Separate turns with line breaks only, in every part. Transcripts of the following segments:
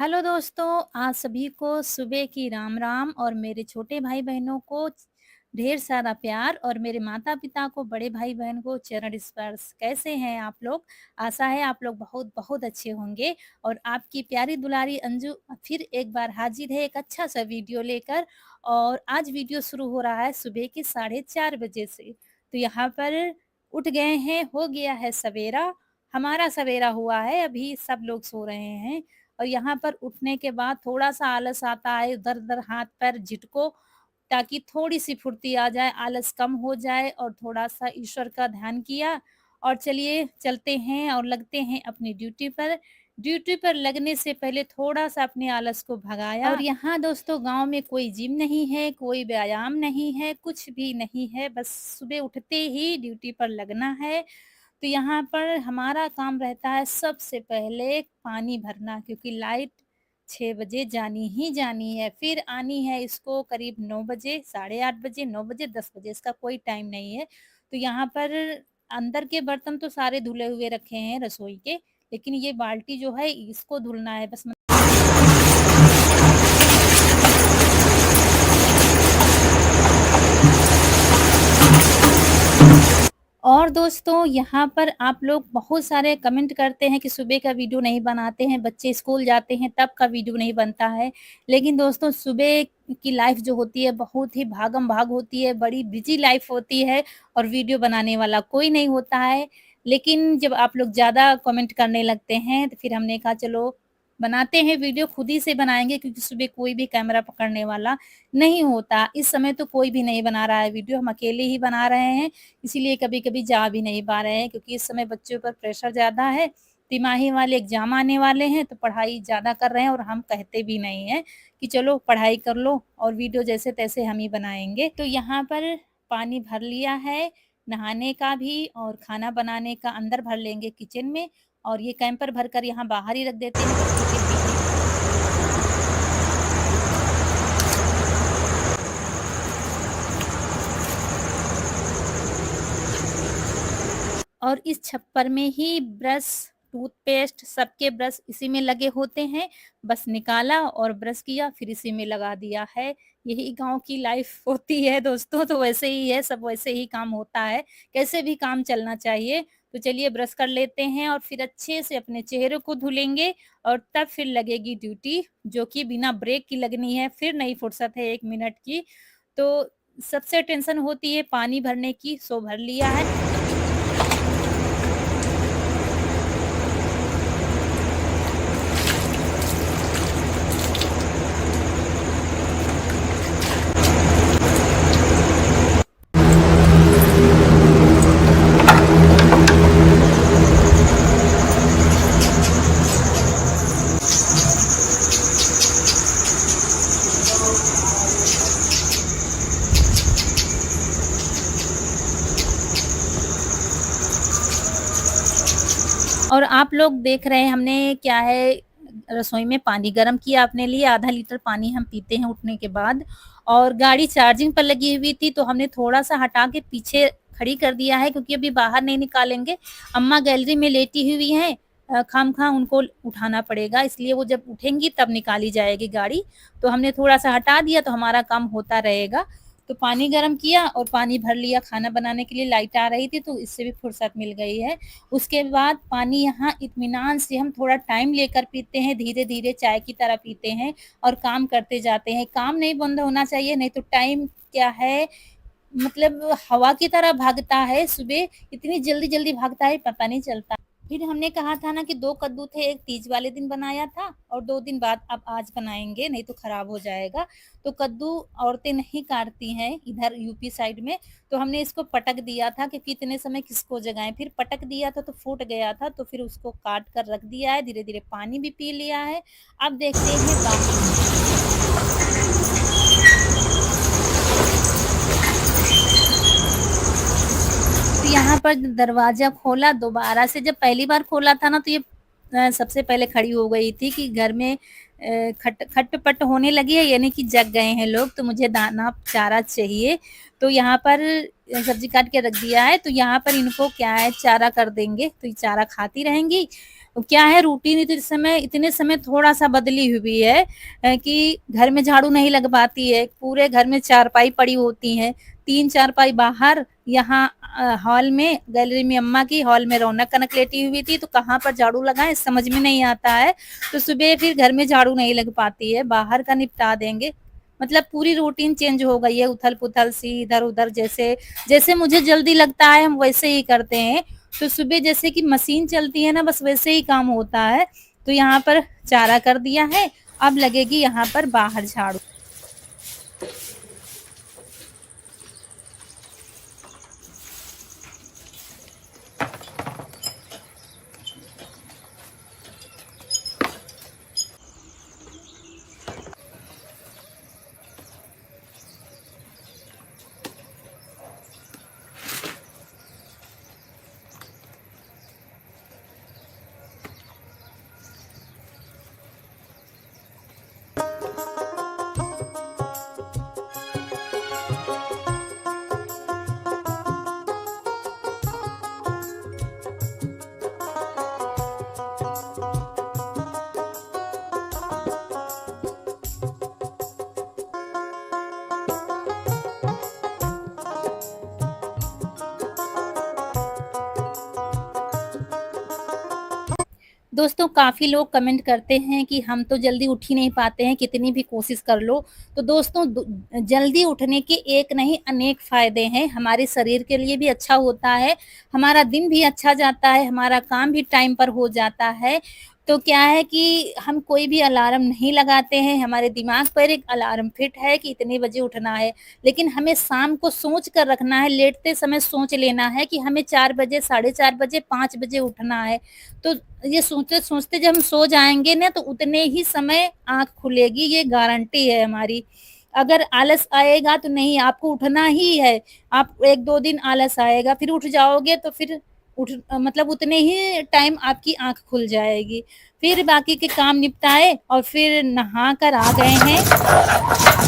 Hello दोस्तों, आज सभी को सुबह की राम राम और मेरे छोटे भाई बहनों को ढेर सारा प्यार और मेरे माता पिता को बड़े भाई बहन को चरण स्पर्श। कैसे हैं आप लोग? आशा है आप लोग बहुत बहुत अच्छे होंगे। और आपकी प्यारी दुलारी अंजू फिर एक बार हाजिर है एक अच्छा सा वीडियो लेकर। और आज वीडियो शुरू हो रहा है सुबह के 4:30 बजे से। तो यहाँ पर उठ गए हैं, हो गया है सवेरा। हमारा सवेरा हुआ है, अभी सब लोग सो रहे हैं। और यहाँ पर उठने के बाद थोड़ा-सा आलस आता है, इधर-उधर हाथ-पैर झटको ताकि थोड़ी-सी फुर्ती आ जाए, आलस कम हो जाए और थोड़ा-सा ईश्वर का ध्यान किया और चलिए चलते हैं और लगते हैं अपनी ड्यूटी पर। ड्यूटी पर लगने से पहले थोड़ा-सा अपने आलस को भगाया। और यहाँ दोस्तों गाँव में कोई जिम नहीं है, कोई व्यायाम नहीं है, कुछ भी नहीं है, बस सुबह उठते ही ड्यूटी पर लगना है। तो यहाँ पर हमारा काम रहता है सबसे पहले पानी भरना, क्योंकि लाइट 6 बजे जानी ही जानी है, फिर आनी है इसको करीब 9 बजे, साढ़े 8 बजे, 9 बजे, 10 बजे, इसका कोई टाइम नहीं है। तो यहाँ पर अंदर के बर्तन तो सारे धुले हुए रखे हैं रसोई के, लेकिन ये बाल्टी जो है इसको धुलना है बस। और दोस्तों यहाँ पर आप लोग बहुत सारे कमेंट करते हैं कि सुबह का वीडियो नहीं बनाते हैं, बच्चे स्कूल जाते हैं तब का वीडियो नहीं बनता है। लेकिन दोस्तों सुबह की लाइफ जो होती है बहुत ही भागम-भाग होती है, बड़ी बिज़ी लाइफ होती है और वीडियो बनाने वाला कोई नहीं होता है। लेकिन जब आप लोग ज़्यादा कमेंट करने लगते हैं तो फिर हमने कहा चलो बनाते हैं वीडियो, खुद ही से बनाएँगे, क्योंकि सुबह कोई भी कैमरा पकड़ने वाला नहीं होता। इस समय तो कोई भी नहीं बना रहा है वीडियो, हम अकेले ही बना रहे हैं। इसीलिए कभी-कभी जा भी नहीं पा रहे हैं, क्योंकि इस समय बच्चों पर प्रेशर ज़्यादा है। तिमाही वाले एग्ज़ाम आने वाले हैं तो पढ़ाई ज़्यादा कर रहे हैं और हम कहते भी नहीं हैं कि चलो पढ़ाई कर लो और वीडियो जैसे-तैसे हम ही बनाएँगे। तो यहाँ पर पानी भर लिया है, नहाने का भी और खाना बनाने का अंदर भर लेंगे किचन में, और ये कैंपर भरकर यहाँ बाहर ही रख देते हैं बच्चों के पीने। और इस छप्पर में ही ब्रश, टूथपेस्ट, सबके ब्रश इसी में लगे होते हैं। बस निकाला और ब्रश किया फिर इसी में लगा दिया है। यही गाँव की लाइफ़ होती है दोस्तों, तो वैसे ही है, सब वैसे ही काम होता है। कैसे भी काम चलना चाहिए। तो चलिए ब्रश कर लेते हैं और फिर अच्छे से अपने चेहरे को धुलेंगे और तब फिर लगेगी ड्यूटी, जो कि बिना ब्रेक की लगनी है, फिर नहीं फुर्सत है 1 मिनट की। तो सबसे टेंशन होती है पानी भरने की, सो भर लिया है। और आप लोग देख रहे हैं हमने क्या है, रसोई में पानी गरम किया अपने लिए, आधा लीटर पानी हम पीते हैं उठने के बाद। और गाड़ी चार्जिंग पर लगी हुई थी तो हमने थोड़ा-सा हटा के पीछे खड़ी कर दिया है, क्योंकि अभी बाहर नहीं निकालेंगे। अम्मा गैलरी में लेटी हुई हैं, खामख़ा उनको उठाना पड़ेगा, इसलिए वो जब उठेंगी तब निकाली जाएगी गाड़ी। तो हमने थोड़ा-सा हटा दिया तो हमारा काम होता रहेगा। तो पानी गरम किया और पानी भर लिया, खाना बनाने के लिए लाइट आ रही थी तो इससे भी फुर्सत मिल गई है। उसके बाद पानी यहाँ इत्मीनान से हम थोड़ा टाइम लेकर पीते हैं, धीरे-धीरे चाय की तरह पीते हैं और काम करते जाते हैं। काम नहीं बंद होना चाहिए, नहीं तो टाइम क्या है, मतलब हवा की तरह भागता है, सुबह इतनी जल्दी-जल्दी भागता है पता नहीं चलता। फिर हमने कहा था ना कि 2 कद्दू थे, एक तीज वाले दिन बनाया था और 2 दिन बाद अब आज बनाएँगे, नहीं तो खराब हो जाएगा। तो कद्दू औरतें नहीं काटती हैं इधर यूपी साइड में, तो हमने इसको पटक दिया था, क्योंकि इतने समय किसको जगाएँ। फिर पटक दिया था तो फूट गया था, तो फिर उसको काट कर रख दिया है, धीरे-धीरे पानी भी पी लिया है। अब देखते हैं बाकी। तो यहाँ पर दरवाज़ा खोला दोबारा से, जब पहली बार खोला था ना तो ये सबसे पहले खड़ी हो गई थी कि घर में खट-पट होने लगी है, यानी कि जग गए हैं लोग, तो मुझे दाना चारा चाहिए। तो यहाँ पर सब्ज़ी काट के रख दिया है, तो यहाँ पर इनको क्या है चारा कर देंगे, तो ये चारा खाती रहेंगी क्या है रूटीन इतने समय थोड़ा-सा बदली हुई है कि घर में झाड़ू नहीं लग पाती है, पूरे घर में चारपाई पड़ी होती है, 3 चारपाई बाहर, यहाँ हॉल में, गैलरी में अम्मा की, हॉल में रौनक-कनक लेटी हुई थी, तो कहाँ पर झाड़ू लगाएँ समझ में नहीं आता है। तो सुबह फिर घर में झाड़ू नहीं लग पाती है, बाहर का निपटा देंगे। मतलब पूरी रूटीन चेंज हो गई है, उथल-पुथल सी इधर-उधर जैसे जैसे मुझे जल्दी लगता है हम वैसे ही करते हैं। तो सुबह जैसे कि मशीन चलती है ना बस वैसे ही काम होता है। तो यहाँ पर चारा कर दिया है, अब लगेगी यहाँ पर बाहर झाड़ू। दोस्तों काफ़ी लोग कमेंट करते हैं कि हम तो जल्दी उठ ही नहीं पाते हैं, कितनी भी कोशिश कर लो। तो दोस्तों जल्दी उठने के एक नहीं अनेक फ़ायदे हैं, हमारे शरीर के लिए भी अच्छा होता है, हमारा दिन भी अच्छा जाता है, हमारा काम भी टाइम पर हो जाता है। तो क्या है कि हम कोई भी अलार्म नहीं लगाते हैं, हमारे दिमाग पर एक अलार्म फिट है कि इतने बजे उठना है, लेकिन हमें शाम को सोच कर रखना है, लेटते समय सोच लेना है कि हमें 4 बजे, साढ़े 4 बजे, 5 बजे उठना है। तो ये सोचते-सोचते जब हम सो जाएँगे ना तो उतने ही समय आँख खुलेगी, ये गारंटी है हमारी। अगर आलस आएगा तो नहीं आपको उठना ही है, आप 1-2 दिन आलस आएगा, फिर उठ जाओगे तो फिर मतलब उतने ही टाइम आपकी आँख खुल जाएगी। फिर बाकी के काम निपटाए और फिर नहा कर आ गए हैं।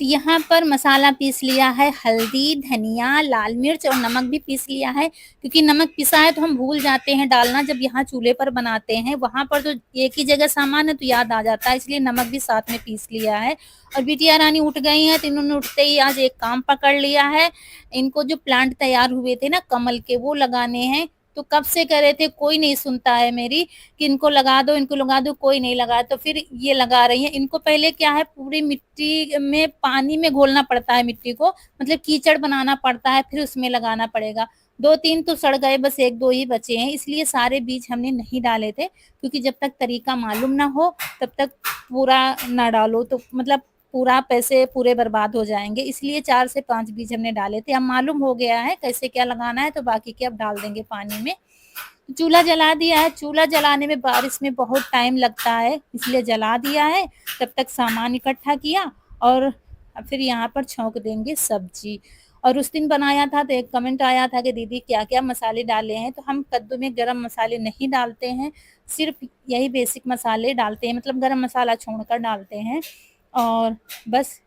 यहाँ पर मसाला पीस लिया है, हल्दी, धनिया, लाल मिर्च और नमक भी पीस लिया है, क्योंकि नमक पिसा है तो हम भूल जाते हैं डालना जब यहाँ चूल्हे पर बनाते हैं, वहाँ पर तो एक ही जगह सामान है तो याद आ जाता है, इसलिए नमक भी साथ में पीस लिया है। और बिटिया रानी उठ गई हैं, तो इन्होंने उठते ही आज एक काम पकड़ लिया है, इनको जो प्लांट तैयार हुए थे ना कमल के, वो लगाने हैं, तो कब से कह रहे थे, कोई नहीं सुनता है मेरी कि इनको लगा दो, कोई नहीं लगाया, तो फिर ये लगा रही हैं। इनको पहले क्या है पूरी मिट्टी में पानी में घोलना पड़ता है मिट्टी को, मतलब कीचड़ बनाना पड़ता है, फिर उसमें लगाना पड़ेगा। 2-3 तो सड़ गए, बस 1-2 ही बचे हैं, इसलिए सारे बीज हमने नहीं डाले थे, क्योंकि जब तक तरीका मालूम ना हो, तब तक पूरा ना डालो, तो मतलब पूरा पैसे पूरे बर्बाद हो जाएँगे, इसलिए 4 से 5 बीज हमने डाले थे। अब मालूम हो गया है कैसे क्या लगाना है, तो बाकी के अब डाल देंगे पानी में। चूल्हा जला दिया है, चूल्हा जलाने में बारिश में बहुत टाइम लगता है, इसलिए जला दिया है, तब तक सामान इकट्ठा किया और फिर यहाँ पर छौंक देंगे सब्ज़ी। और उस दिन बनाया था तो एक कमेंट आया था कि दीदी क्या-क्या मसाले डाले हैं, तो हम कद्दू में गरम मसाले नहीं डालते हैं, सिर्फ़ यही बेसिक मसाले डालते हैं, मतलब गरम मसाला छोड़कर डालते हैं और बस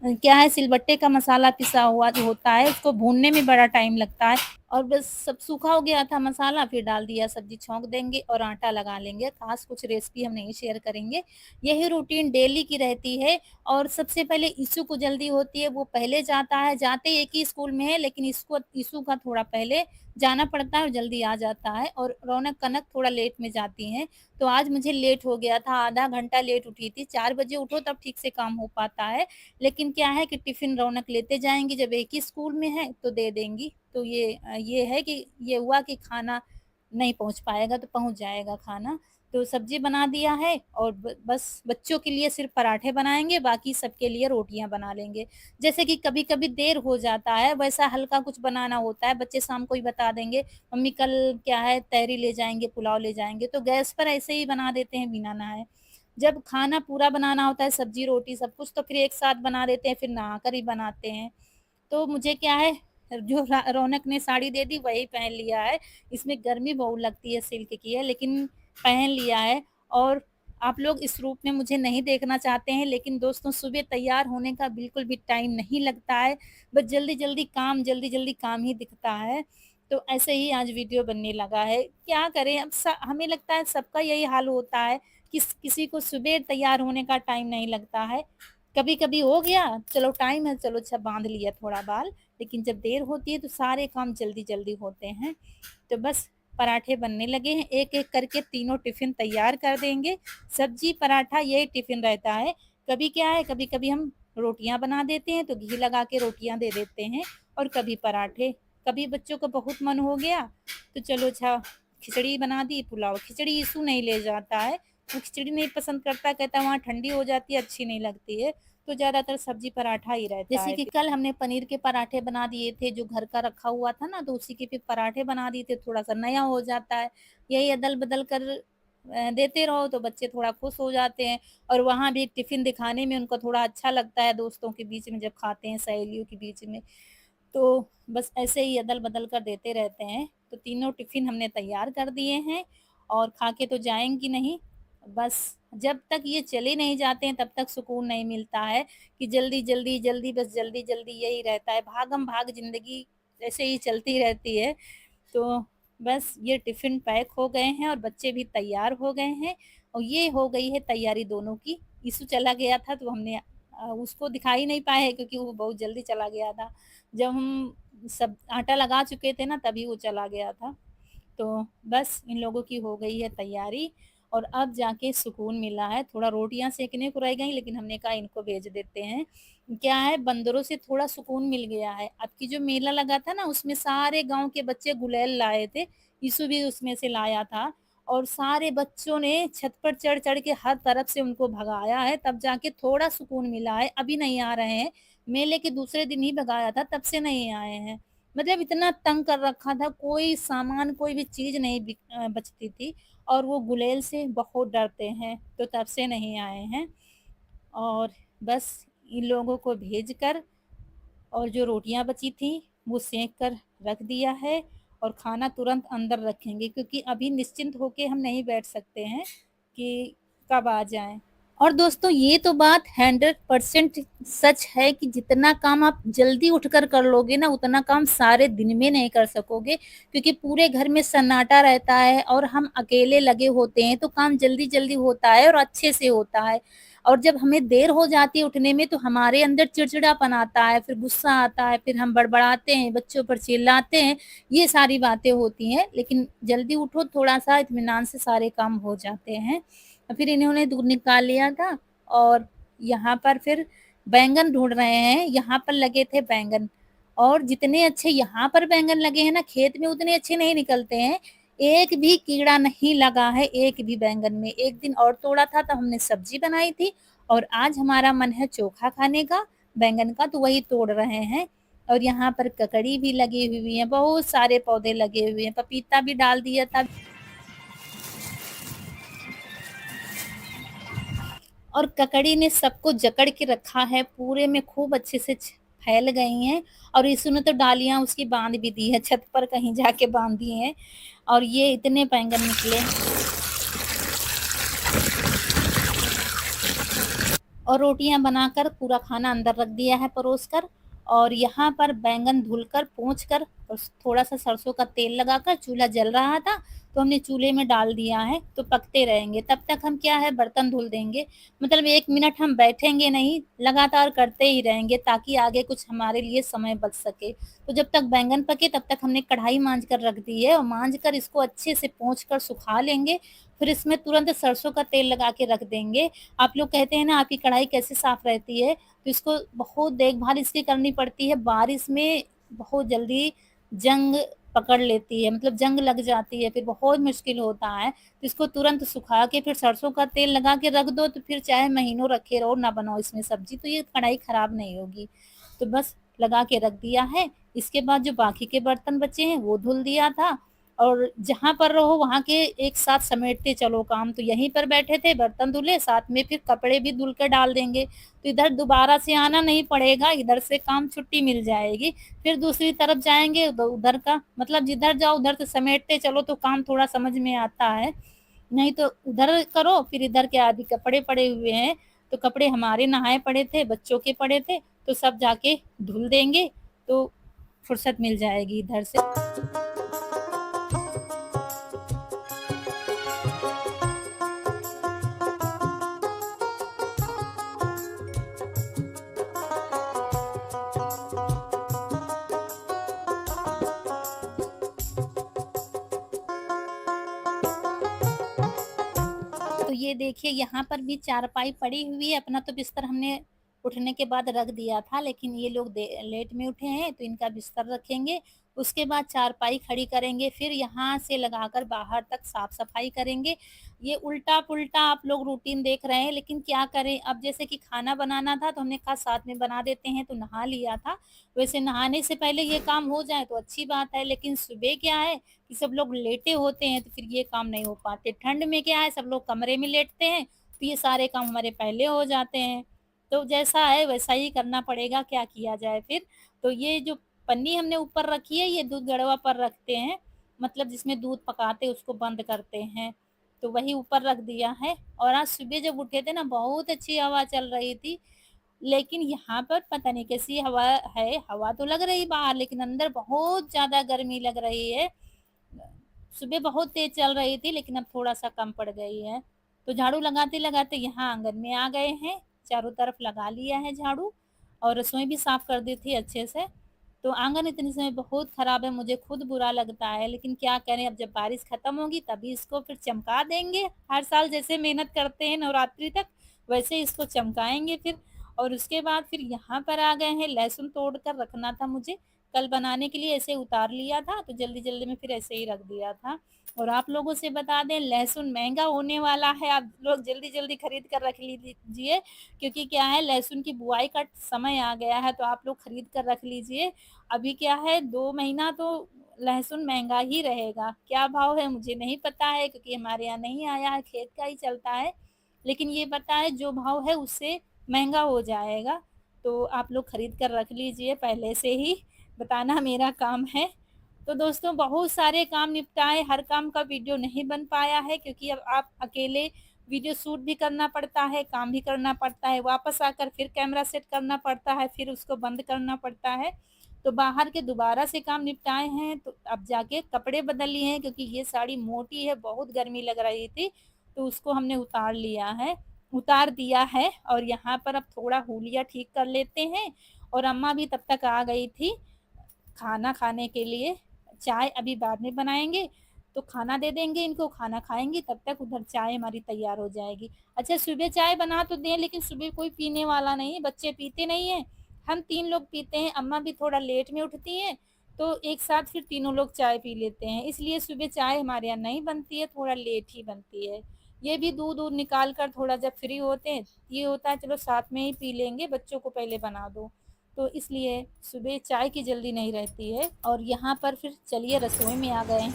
क्या है सिलबट्टे का मसाला पिसा हुआ जो होता है, उसको भूनने में बड़ा टाइम लगता है और बस सब सूखा हो गया था मसाला, फिर डाल दिया, सब्ज़ी छौंक देंगे और आटा लगा लेंगे। ख़ास कुछ रेसिपी हम नहीं शेयर करेंगे। यही रूटीन डेली की रहती है और सबसे पहले इशू को जल्दी होती है, वो पहले जाता है, जाते एक ही स्कूल में है लेकिन इसको इशू का थोड़ा पहले जाना पड़ता है और जल्दी आ जाता है और रौनक-कनक थोड़ा लेट में जाती हैं। तो आज मुझे लेट हो गया था, आधा घंटा लेट उठी थी, 4 बजे उठो तब ठीक से काम हो पाता है। लेकिन क्या है कि टिफ़िन रौनक लेते जाएँगी, जब एक ही स्कूल में है तो दे देंगी। तो ये है कि ये हुआ कि खाना नहीं पहुँच पाएगा तो पहुँच जाएगा खाना। तो सब्ज़ी बना दिया है और ब बस बच्चों के लिए सिर्फ़ पराठे बनाएँगे, बाकी सबके लिए रोटियाँ बना लेंगे। जैसे कि कभी-कभी देर हो जाता है, वैसा हल्का कुछ बनाना होता है, बच्चे शाम को ही बता देंगे, मम्मी कल क्या है तहरी ले जाएँगे, पुलाव ले जाएँगे, तो गैस पर ऐसे ही बना देते हैं बिना नहाए। जब खाना पूरा बनाना होता है सब्ज़ी, रोटी सब कुछ तो फिर एक साथ बना देते हैं, फिर नहा कर ही बनाते हैं। तो मुझे क्या है जो रौनक ने साड़ी दे दी वही पहन लिया है। इसमें गर्मी बहुत लगती है, सिल्क की है, लेकिन पहन लिया है। और आप लोग इस रूप में मुझे नहीं देखना चाहते हैं, लेकिन दोस्तों सुबह तैयार होने का बिल्कुल भी टाइम नहीं लगता है। बस जल्दी-जल्दी काम ही दिखता है। तो ऐसे ही आज वीडियो बनने लगा है। क्या करें अब हमें लगता है सबका यही हाल होता है, किसी को सुबह तैयार होने का टाइम नहीं लगता है। कभी-कभी हो गया, चलो टाइम है, चलो अच्छा बाँध लिया थोड़ा बाल, लेकिन जब देर होती है तो सारे काम जल्दी-जल्दी होते हैं। तो बस पराठे बनने लगे हैं, एक-एक करके तीनों टिफ़िन तैयार कर देंगे। सब्ज़ी, पराठा यही टिफ़िन रहता है। कभी क्या है, कभी-कभी हम रोटियाँ बना देते हैं तो घी लगा के रोटियाँ दे देते हैं, और कभी पराठे। कभी बच्चों का बहुत मन हो गया तो चलो अच्छा खिचड़ी बना दी, पुलाव। खिचड़ी इशू नहीं ले जाता है, वो खिचड़ी नहीं पसंद करता, कहता है वहाँ ठंडी हो जाती है, अच्छी नहीं लगती है। तो ज़्यादातर सब्ज़ी पराठा ही रहता है। जैसे कि कल हमने पनीर के पराठे बना दिए थे, जो घर का रखा हुआ था ना, तो उसी के फिर पराठे बना दिए थे, थोड़ा-सा नया हो जाता है। यही अदल-बदल कर देते रहो तो बच्चे थोड़ा खुश हो जाते हैं, और वहाँ भी टिफ़िन दिखाने में उनको थोड़ा अच्छा लगता है, दोस्तों के बीच में जब खाते हैं, सहेलियों के बीच में। तो बस ऐसे ही अदल-बदल कर देते रहते हैं। तो तीनों टिफ़िन हमने तैयार कर दिए हैं, और खा के तो जाएँगी नहीं। बस जब तक ये चले नहीं जाते हैं तब तक सुकून नहीं मिलता है, कि जल्दी-जल्दी, जल्दी बस जल्दी-जल्दी यही रहता है। भागम-भाग ज़िंदगी ऐसे ही चलती रहती है। तो बस ये टिफ़िन पैक हो गए हैं और बच्चे भी तैयार हो गए हैं, और ये हो गई है तैयारी दोनों की। यीशु चला गया था तो हमने उसको दिखा ही नहीं पाए, क्योंकि वो बहुत जल्दी चला गया था। जब हम सब आटा लगा चुके थे ना, तभी वो चला गया था। तो बस इन लोगों की हो गई है तैयारी, और अब जाके सुकून मिला है। थोड़ा रोटियाँ सेकने को रह गई, लेकिन हमने कहा इनको भेज देते हैं। क्या है, बंदरों से थोड़ा सुकून मिल गया है। अब की जो मेला लगा था ना, उसमें सारे गाँव के बच्चे गुलेल लाए थे, यीशु भी उसमें से लाया था, और सारे बच्चों ने छत पर चढ़-चढ़ के हर तरफ से उनको भगाया है, तब जाके थोड़ा सुकून मिला है। अभी नहीं आ रहे हैं, मेले के दूसरे दिन ही भगाया था, तब से नहीं आए हैं। मतलब इतना तंग कर रखा था, कोई सामान, कोई भी चीज़ नहीं बचती थी, और वो गुलेल से बहुत डरते हैं, तो तब से नहीं आए हैं। और बस इन लोगों को भेजकर, और जो रोटियाँ बची थीं, वो सेंक कर रख दिया है, और खाना तुरंत अंदर रखेंगे, क्योंकि अभी निश्चिंत होके हम नहीं बैठ सकते हैं कि कब आ जाएँ। और दोस्तों ये तो बात 100% सच है कि जितना काम आप जल्दी उठकर कर लोगे ना, उतना काम सारे दिन में नहीं कर सकोगे, क्योंकि पूरे घर में सन्नाटा रहता है और हम अकेले लगे होते हैं, तो काम जल्दी-जल्दी होता है और अच्छे से होता है। और जब हमें देर हो जाती है उठने में, तो हमारे अंदर चिड़चिड़ापन आता है, फिर गुस्सा आता है, फिर हम बड़बड़ाते हैं, बच्चों पर चिल्लाते हैं, ये सारी बातें होती हैं। लेकिन जल्दी उठो, थोड़ा-सा इत्मीनान से सारे काम हो जाते हैं। फिर इन्होंने दूध निकाल लिया था, और यहाँ पर फिर बैंगन ढूँढ रहे हैं, यहाँ पर लगे थे बैंगन, और जितने अच्छे यहाँ पर बैंगन लगे हैं ना, खेत में उतने अच्छे नहीं निकलते हैं। एक भी कीड़ा नहीं लगा है, एक भी बैंगन में। एक दिन और तोड़ा था तो हमने सब्ज़ी बनाई थी, और आज हमारा मन है चोखा खाने का, बैंगन का, तो वही तोड़ रहे हैं। और यहाँ पर ककड़ी भी लगी हुई है, बहुत सारे पौधे लगे हुए हैं, पपीता भी डाल दिया था। और ककड़ी ने सबको जकड़ के रखा है, पूरे में खूब अच्छे से फैल गई हैं, और यीशु ने तो डालियाँ उसकी बाँध भी दी है, छत पर कहीं जाके बाँध दी हैं, और ये इतने बैंगन निकले। और रोटियाँ बनाकर पूरा खाना अंदर रख दिया है परोस कर, और यहाँ पर बैंगन धुलकर, पोंछकर, और थोड़ा-सा सरसों का तेल लगाकर, चूल्हा जल रहा था, तो हमने चूल्हे में डाल दिया है, तो पकते रहेंगे। तब तक हम क्या है, बर्तन धुल देंगे। मतलब 1 मिनट हम बैठेंगे नहीं, लगातार करते ही रहेंगे, ताकि आगे कुछ हमारे लिए समय बच सके। तो जब तक बैंगन पके तब तक हमने कढ़ाई माँज कर रख दी है, और माँज कर इसको अच्छे से पोंछ कर सुखा लेंगे। फिर इसमें तुरंत सरसों का तेल लगा के रख देंगे। आप लोग कहते हैं ना, आपकी कढ़ाई कैसे साफ रहती है? तो इसको बहुत देखभाल इसकी करनी पड़ती है। बारिश में बहुत जल्दी जंग पकड़ लेती है, मतलब जंग लग जाती है, फिर बहुत मुश्किल होता है। तो इसको तुरंत सुखा के फिर सरसों का तेल लगा के रख दो, तो फिर चाहे महीनों रखे रहो, ना बनाओ इसमें सब्ज़ी, तो ये कढ़ाई खराब नहीं होगी। तो बस लगा के रख दिया है। इसके बाद जो बाकी के बर्तन बचे हैं वो धुल दिया था, और जहाँ पर रहो वहाँ के एक साथ समेटते चलो काम। तो यहीं पर बैठे थे, बर्तन धुले, साथ में फिर कपड़े भी धुल कर डाल देंगे, तो इधर दोबारा से आना नहीं पड़ेगा, इधर से काम छुट्टी मिल जाएगी। फिर दूसरी तरफ जाएँगे तो उधर का मतलब जिधर जाओ उधर से समेटते चलो तो काम थोड़ा समझ में आता है। नहीं तो उधर करो, फिर इधर के आदि कपड़े पड़े हुए हैं, तो कपड़े हमारे नहाए पड़े थे, बच्चों के पड़े थे, तो सब जाके धुल देंगे, तो फुर्सत मिल जाएगी इधर से। तो ये देखिए यहाँ पर भी चारपाई पड़ी हुई है। अपना तो बिस्तर हमने उठने के बाद रख दिया था, लेकिन ये लोग लेट में उठे हैं तो इनका बिस्तर रखेंगे। उसके बाद चारपाई खड़ी करेंगे, फिर यहाँ से लगाकर बाहर तक साफ सफाई करेंगे। ये उल्टा पुल्टा आप लोग रूटीन देख रहे हैं, लेकिन क्या करें, अब जैसे कि खाना बनाना था तो हमने कहा साथ में बना देते हैं, तो नहा लिया था। वैसे नहाने से पहले ये काम हो जाए तो अच्छी बात है, लेकिन सुबह क्या है कि सब लोग लेटे होते हैं तो फिर ये काम नहीं हो पाते। ठंड में क्या है, सब लोग कमरे में लेटते हैं तो ये सारे काम हमारे पहले हो जाते हैं। तो जैसा है वैसा ही करना पड़ेगा, क्या किया जाए फिर। तो ये जो पन्नी हमने ऊपर रखी है ये दूध गड़वा पर रखते हैं, मतलब जिसमें दूध पकाते उसको बंद करते हैं, तो वही ऊपर रख दिया है। और आज सुबह जब उठे थे ना बहुत अच्छी हवा चल रही थी, लेकिन यहाँ पर पता नहीं कैसी हवा है, हवा तो लग रही बाहर लेकिन अंदर बहुत ज़्यादा गर्मी लग रही है। सुबह बहुत तेज चल रही थी लेकिन अब थोड़ा-सा कम पड़ गई है। तो झाड़ू लगाते-लगाते यहाँ आँगन में आ गए हैं, चारों तरफ लगा लिया है झाड़ू और रसोई भी साफ कर दी थी अच्छे से। तो आँगन इतने समय बहुत खराब है, मुझे खुद बुरा लगता है, लेकिन क्या करें, अब जब बारिश खत्म होगी तभी इसको फिर चमका देंगे। हर साल जैसे मेहनत करते हैं नवरात्रि तक, वैसे इसको चमकाएँगे फिर। और उसके बाद फिर यहाँ पर आ गए हैं, लहसुन तोड़ कर रखना था मुझे, कल बनाने के लिए ऐसे उतार लिया था, तो जल्दी-जल्दी में फिर ऐसे ही रख दिया था। और आप लोगों से बता दें लहसुन महँगा होने वाला है, आप लोग जल्दी-जल्दी खरीद कर रख लीजिए, क्योंकि क्या है लहसुन की बुआई का समय आ गया है, तो आप लोग खरीद कर रख लीजिए। अभी क्या है 2 महीना तो लहसुन महँगा ही रहेगा। क्या भाव है मुझे नहीं पता है, क्योंकि हमारे यहाँ नहीं आया है, खेत का ही चलता है। लेकिन ये पता है जो भाव है उससे महँगा हो जाएगा, तो आप लोग खरीद कर रख लीजिए पहले से ही, बताना मेरा काम है। तो दोस्तों बहुत सारे काम निपटाए, हर काम का वीडियो नहीं बन पाया है, क्योंकि अब आप अकेले वीडियो शूट भी करना पड़ता है, काम भी करना पड़ता है, वापस आकर फिर कैमरा सेट करना पड़ता है, फिर उसको बंद करना पड़ता है। तो बाहर के दोबारा से काम निपटाए हैं, तो अब जाके कपड़े बदल लिए हैं, क्योंकि ये साड़ी मोटी है, बहुत गर्मी लग रही थी, तो उसको हमने उतार दिया है। और यहाँ पर अब थोड़ा हुलिया ठीक कर लेते हैं। और अम्मा भी तब तक आ गई थी खाना खाने के लिए, चाय अभी बाद में बनाएँगे, तो खाना दे देंगे इनको, खाना खाएँगी, तब तक उधर चाय हमारी तैयार हो जाएगी। अच्छा सुबह चाय बना तो दें, लेकिन सुबह कोई पीने वाला नहीं है, बच्चे पीते नहीं हैं, हम 3 लोग पीते हैं, अम्मा भी थोड़ा लेट में उठती हैं, तो एक साथ फिर तीनों लोग चाय पी लेते हैं, इसलिए सुबह चाय हमारे यहाँ नहीं बनती है, थोड़ा लेट ही बनती है। ये भी दूध-वूध निकाल कर थोड़ा जब फ्री होते हैं, ये होता है चलो साथ में ही पी लेंगे, बच्चों को पहले बना दो। तो इसलिए सुबह चाय की जल्दी नहीं रहती है। और यहाँ पर फिर चलिए रसोई में आ गए।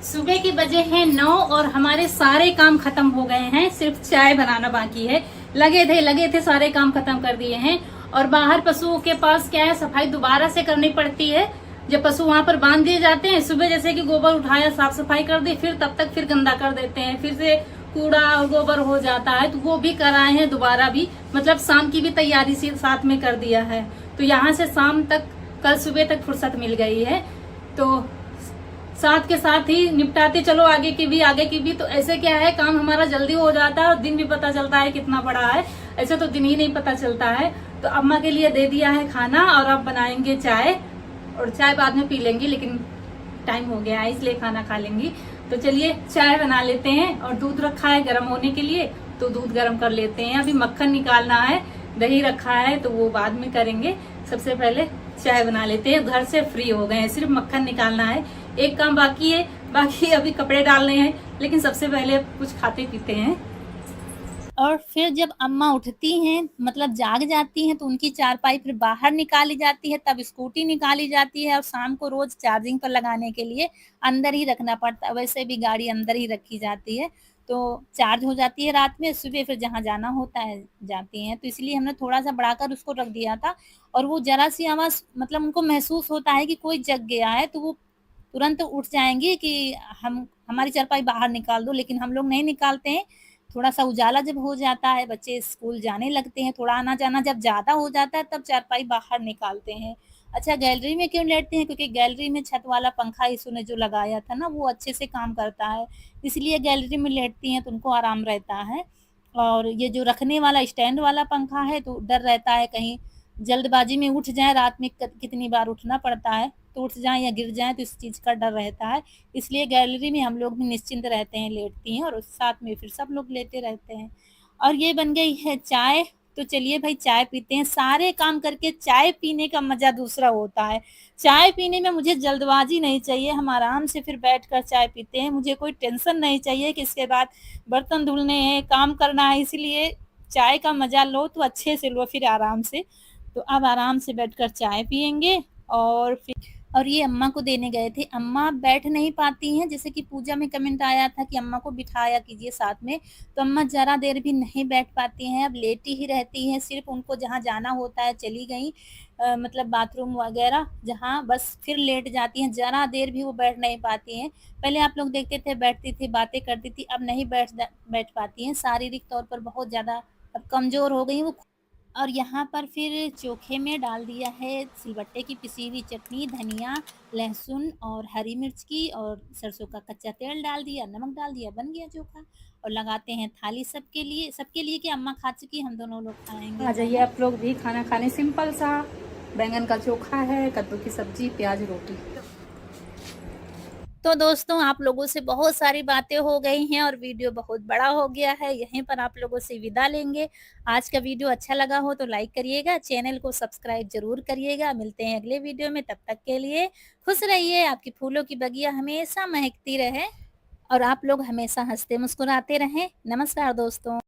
सुबह के बजे हैं 9 और हमारे सारे काम खत्म हो गए हैं, सिर्फ चाय बनाना बाकी है। लगे थे सारे काम खत्म कर दिए हैं। और बाहर पशुओं के पास क्या है, सफाई दोबारा से करनी पड़ती है। जब पशु वहां पर बांध दिए जाते हैं, सुबह जैसे कि गोबर उठाया साफ सफाई कर दी, फिर तब तक फिर गंदा कर देते हैं, फिर से कूड़ा और गोबर हो जाता है, तो वो भी कराए हैं दोबारा भी, मतलब शाम की भी तैयारी से साथ में कर दिया है। तो यहाँ से शाम तक, कल सुबह तक फुर्सत मिल गई है, तो साथ के साथ ही निपटाते चलो आगे की भी। तो ऐसे क्या है, काम हमारा जल्दी हो जाता है और दिन भी पता चलता है कितना बड़ा है, ऐसे तो दिन ही नहीं पता चलता है। तो अम्मा के लिए दे दिया है खाना और अब बनाएंगे चाय, और चाय बाद में पी लेंगी, लेकिन टाइम हो गया है इसलिए खाना खा लेंगी। तो चलिए चाय बना लेते हैं। और दूध रखा है गर्म होने के लिए, तो दूध गर्म कर लेते हैं। अभी मक्खन निकालना है, दही रखा है तो वो बाद में करेंगे, सबसे पहले चाय बना लेते हैं। घर से फ्री हो गए हैं, सिर्फ मक्खन निकालना है, एक काम बाकी है, बाकी अभी कपड़े डालने हैं, लेकिन सबसे पहले कुछ खाते पीते हैं। और फिर जब अम्मा उठती हैं, मतलब जाग जाती हैं, तो उनकी चारपाई फिर बाहर निकाली जाती है, तब स्कूटी निकाली जाती है और शाम को रोज़ चार्जिंग पर लगाने के लिए अंदर ही रखना पड़ता है, वैसे भी गाड़ी अंदर ही रखी जाती है। तो चार्ज हो जाती है रात में, सुबह फिर जहाँ जाना होता है जाती हैं, तो इसलिए हमने थोड़ा-सा बढ़ाकर उसको रख दिया था और वो ज़रा-सी आवाज़ मतलब उनको महसूस होता है कि कोई जग गया है, तो वो तुरंत उठ जाएँगी कि हम हमारी चारपाई बाहर निकाल दो, लेकिन हम लोग नहीं निकालते हैं। थोड़ा-सा उजाला जब हो जाता है, बच्चे स्कूल जाने लगते हैं, थोड़ा आना-जाना जब ज़्यादा हो जाता है, तब चारपाई बाहर निकालते हैं। अच्छा, गैलरी में क्यों लेटते हैं? क्योंकि गैलरी में छत वाला पंखा यीशु ने जो लगाया था ना, वो अच्छे से काम करता है, इसलिए गैलरी में लेटती हैं, तो उनको आराम रहता है। और ये जो रखने वाला स्टैंड वाला पंखा है, तो डर रहता है कहीं जल्दबाज़ी में उठ जाएँ, रात में कितनी बार उठना पड़ता है, तो उठ जाएँ या गिर जाएँ, तो इस चीज़ का डर रहता है। इसलिए गैलरी में हम लोग भी निश्चिंत रहते हैं, लेटती हैं और उस साथ में फिर सब लोग लेटे रहते हैं। और ये बन गई है चाय, तो चलिए भाई चाय पीते हैं। सारे काम करके चाय पीने का मज़ा दूसरा होता है। चाय पीने में मुझे जल्दबाज़ी नहीं चाहिए, हम आराम से फिर बैठकर चाय पीते हैं। मुझे कोई टेंशन नहीं चाहिए कि इसके बाद बर्तन धुलने हैं, काम करना है, इसलिए चाय का मज़ा लो तो अच्छे से लो फिर आराम से। तो अब आराम से बैठकर चाय पिएँगे और फिर और ये अम्मा को देने गए थे। अम्मा बैठ नहीं पाती हैं, जैसे कि पूजा में कमेंट आया था कि अम्मा को बिठाया कीजिए साथ में, तो अम्मा ज़रा देर भी नहीं बैठ पाती हैं, अब लेटी ही रहती हैं, सिर्फ़ उनको जहाँ जाना होता है चली गईं मतलब बाथरूम वगैरह जहाँ बस फिर लेट जाती हैं, ज़रा देर भी वो बैठ नहीं पाती हैं। पहले आप लोग देखते थे बैठती थी, बातें करती थी, अब नहीं बैठ पाती हैं, शारीरिक तौर पर बहुत ज़्यादा अब कमज़ोर हो गई हैं वो। और यहाँ पर फिर चोखे में डाल दिया है सिलबट्टे की पिसी हुई चटनी, धनिया, लहसुन और हरी मिर्च की और सरसों का कच्चा तेल डाल दिया, नमक डाल दिया, बन गया चोखा। और लगाते हैं थाली सबके लिए कि अम्मा खा चुकी, हम दोनों लोग खाएँगे
आ जाइए
ज़्यादा।
आप लोग भी खाना खाने। सिंपल सा बैंगन का चोखा है, कद्दू की सब्जी, प्याज, रोटी।
तो दोस्तों आप लोगों से बहुत सारी बातें हो गई हैं और वीडियो बहुत बड़ा हो गया है, यहीं पर आप लोगों से विदा लेंगे। आज का वीडियो अच्छा लगा हो तो लाइक करिएगा, चैनल को सब्सक्राइब ज़रूर करिएगा। मिलते हैं अगले वीडियो में, तब तक के लिए खुश रहिए, आपकी फूलों की बगिया हमेशा महकती रहे और आप लोग हमेशा हँसते मुस्कुराते रहें। नमस्कार दोस्तों।